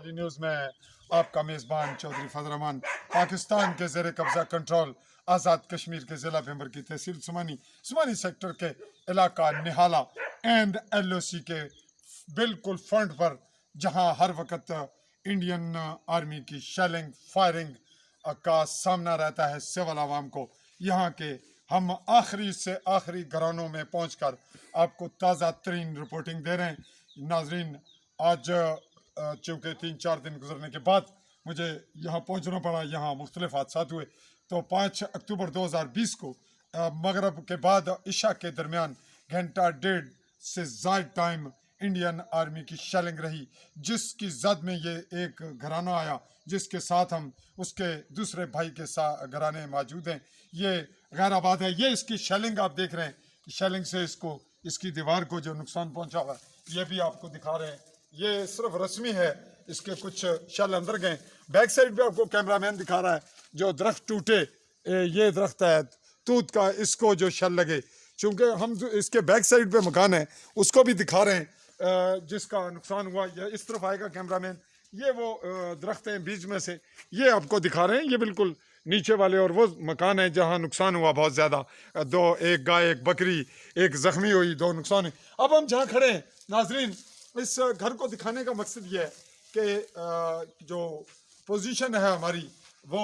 Ali news में आपका मेज़बान चौधरी फजल रहमान। पाकिस्तान के ज़ेर कब्ज़ा कंट्रोल आज़ाद कश्मीर के ज़िला भंबर की तहसील सुमानी सेक्टर के इलाका निहाला एंड LOC के बिल्कुल फ्रंट पर, जहां हर वक्त इंडियन आर्मी की शेलिंग फायरिंग का सामना रहता है सिविल आवाम को। यहाँ के हम आखिरी से आखिरी घरानों में पहुंचकर आपको ताज़ा तरीन रिपोर्टिंग दे रहे हैं। नाजरीन, आज चूँकि 3-4 दिन गुजरने के बाद मुझे यहाँ पहुँचना पड़ा, यहाँ मुख्तलिफ हादसा हुए, तो 5 अक्टूबर 2020 को मगरब के बाद इशा के दरमियान घंटा डेढ़ से ज़ायद टाइम इंडियन आर्मी की शेलिंग रही, जिसकी जद में ये एक घराना आया, जिसके साथ हम उसके दूसरे भाई के साथ घराने मौजूद हैं। ये गैराबाद है। ये इसकी शेलिंग आप देख रहे हैं, शेलिंग से इसकी दीवार को जो नुकसान पहुंचा हुआ है, ये भी आपको दिखा रहे हैं। ये सिर्फ रस्मी है, इसके कुछ शल अंदर गए। बैक साइड पे आपको कैमरामैन दिखा रहा है, जो दरख्त टूटे, ये दरख्त है तूत का, इसको जो शल लगे, चूँकि हम जो इसके बैक साइड पे मकान है उसको भी दिखा रहे हैं जिसका नुकसान हुआ। ये इस तरफ आएगा कैमरामैन, ये वो दरख्त हैं बीच में से, ये आपको दिखा रहे हैं। ये बिल्कुल नीचे वाले और वो मकान है जहाँ नुकसान हुआ बहुत ज़्यादा। एक गाय, एक बकरी, एक ज़ख्मी हुई, 2 नुकसान है। अब हम जहाँ खड़े हैं नाजरीन, इस घर को दिखाने का मकसद ये है कि जो पोजीशन है हमारी, वो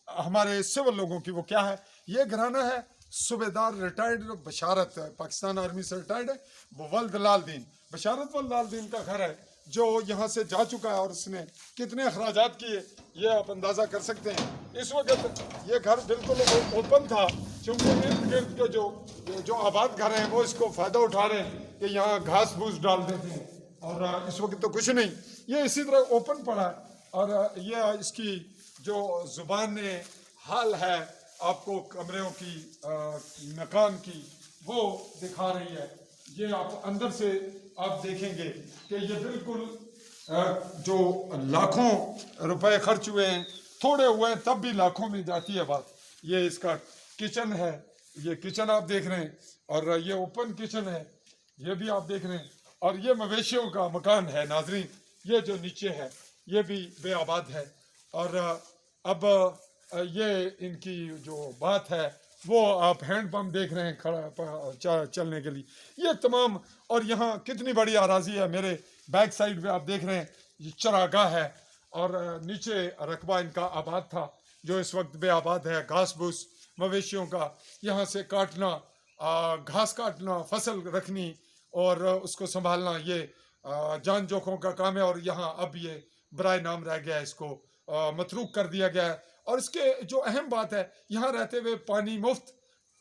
हमारे सिविल लोगों की, वो क्या है। ये घराना है सूबेदार रिटायर्ड बशारत, पाकिस्तान आर्मी से रिटायर्ड है, वल्द लाल दीन, बशारत वल्द लाल दीन का घर है, जो यहाँ से जा चुका है और उसने कितने अखराजात किए ये आप अंदाज़ा कर सकते हैं। इस वक्त ये घर बिल्कुल ओपन था, क्योंकि इर्द गिर्द के जो आबाद घर हैं वो इसको फ़ायदा उठा रहे हैं कि यहाँ घास फूस डाल देते हैं, और इस वक्त तो कुछ नहीं, ये इसी तरह ओपन पड़ा है। और ये इसकी जो ज़ुबान हाल है आपको कमरों की, मकान की, वो दिखा रही है। ये आप अंदर से आप देखेंगे कि ये बिल्कुल जो लाखों रुपए खर्च हुए हैं, थोड़े हुए हैं तब भी लाखों में जाती है बात। ये इसका किचन है, ये किचन आप देख रहे हैं, और ये ओपन किचन है, ये भी आप देख रहे हैं। और ये मवेशियों का मकान है नाजरीन, ये जो नीचे है ये भी बेआबाद है। और अब ये इनकी जो बात है, वो आप हैंड पंप देख रहे हैं खड़ा चलने के लिए, ये तमाम। और यहाँ कितनी बड़ी आराजी है, मेरे बैक साइड पे आप देख रहे हैं, ये चरागाह है, और नीचे रकबा इनका आबाद था जो इस वक्त बेआबाद है। घास भूस मवेशियों का यहाँ से काटना, घास काटना, फसल रखनी और उसको संभालना, ये जान जोखों का काम है। और यहाँ अब ये बराए नाम रह गया है, इसको मतरूक कर दिया गया है। और इसके जो अहम बात है, यहाँ रहते हुए पानी मुफ्त,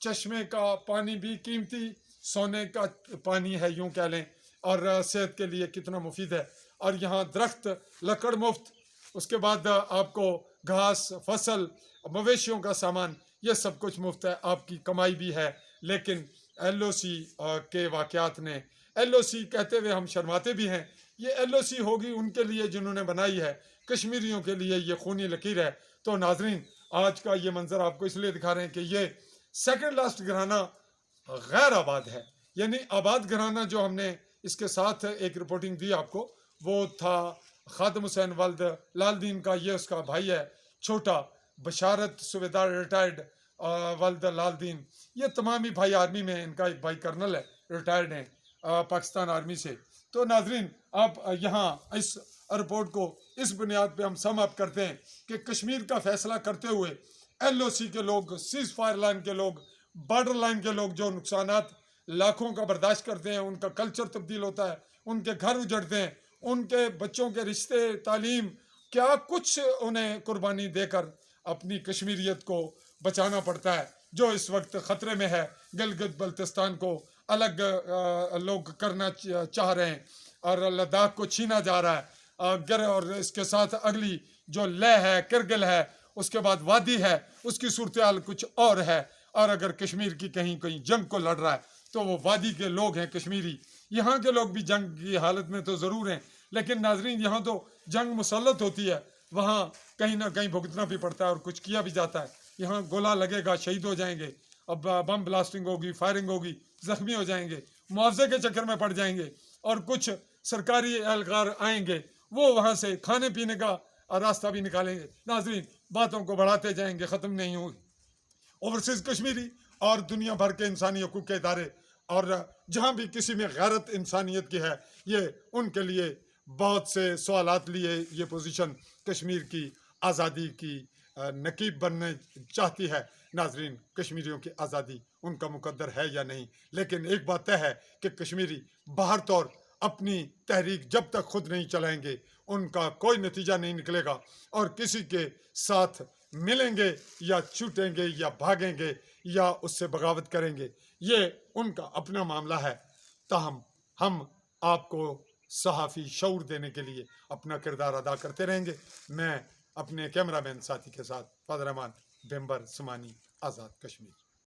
चश्मे का पानी भी कीमती, सोने का पानी है यूँ कह लें, और सेहत के लिए कितना मुफीद है। और यहाँ दरख्त, लकड़ मुफ्त, उसके बाद आपको घास, फसल, मवेशियों का सामान, ये सब कुछ मुफ्त है। आपकी कमाई भी है। लेकिन LOC के वाक़यात ने, LOC कहते हुए हम शर्माते भी हैं, ये LOC होगी उनके लिए जिन्होंने बनाई है, कश्मीरियों के लिए ये खूनी लकीर है। तो नाजरीन, आज का ये मंजर आपको इसलिए दिखा रहे हैं कि ये सेकंड लास्ट घराना गैर आबाद है, यानी आबाद घराना जो हमने इसके साथ एक रिपोर्टिंग दी आपको, वो था खादम हुसैन वल्द लाल दीन का। ये उसका भाई है छोटा, बशारत सूबेदार रिटायर्ड वल्द लाल दीन। ये तमाम ही भाई आर्मी में, इनका एक भाई कर्नल है, रिटायर्ड है पाकिस्तान आर्मी से। तो नाजरीन, आप यहाँ इस रिपोर्ट को इस बुनियाद पे हम सम अप करते हैं कि कश्मीर का फैसला करते हुए LOC के लोग, सीज फायर लाइन के लोग, बॉर्डर लाइन के लोग जो नुकसानात लाखों का बर्दाश्त करते हैं, उनका कल्चर तब्दील होता है, उनके घर उजड़ते हैं, उनके बच्चों के रिश्ते, तालीम, क्या कुछ उन्हें कुर्बानी देकर अपनी कश्मीरियत को बचाना पड़ता है, जो इस वक्त ख़तरे में है। गिलगित बल्तिस्तान को अलग लोग करना चाह रहे हैं, और लद्दाख को छीना जा रहा है। और इसके साथ अगली जो लेह है, करगिल है, उसके बाद वादी है, उसकी सूरत हाल कुछ और है। और अगर कश्मीर की कहीं कहीं जंग को लड़ रहा है, तो वो वादी के लोग हैं कश्मीरी। यहाँ के लोग भी जंग की हालत में तो ज़रूर हैं, लेकिन नाजरीन, यहाँ तो जंग मुसल्लत होती है, वहाँ कहीं ना कहीं भुगतना भी पड़ता है और कुछ किया भी जाता है। यहाँ गोला लगेगा, शहीद हो जाएंगे, अब बम ब्लास्टिंग होगी, फायरिंग होगी, ज़ख्मी हो जाएंगे, मुआवजे के चक्कर में पड़ जाएंगे, और कुछ सरकारी एहलकार आएंगे وہ وہاں سے کھانے پینے کا راستہ بھی نکالیں گے. ناظرین باتوں کو بڑھاتے جائیں گے, ختم نہیں ہوگی. اوورسیز کشمیری اور دنیا بھر کے انسانی حقوق کے ادارے اور جہاں بھی کسی میں غیرت انسانیت کی ہے, یہ ان کے لیے بہت سے سوالات لیے یہ پوزیشن کشمیر کی آزادی کی نقیب بننے چاہتی ہے. ناظرین کشمیریوں کی آزادی ان کا مقدر ہے یا نہیں, لیکن ایک بات طے ہے کہ کشمیری باہر طور اپنی تحریک جب تک خود نہیں چلائیں گے ان کا کوئی نتیجہ نہیں نکلے گا, اور کسی کے ساتھ ملیں گے یا چھوٹیں گے یا بھاگیں گے یا اس سے بغاوت کریں گے, یہ ان کا اپنا معاملہ ہے. تاہم ہم آپ کو صحافی شعور دینے کے لیے اپنا کردار ادا کرتے رہیں گے. میں اپنے کیمرہ مین ساتھی کے ساتھ فضل الرحمان بھمبر سمانی آزاد کشمیر.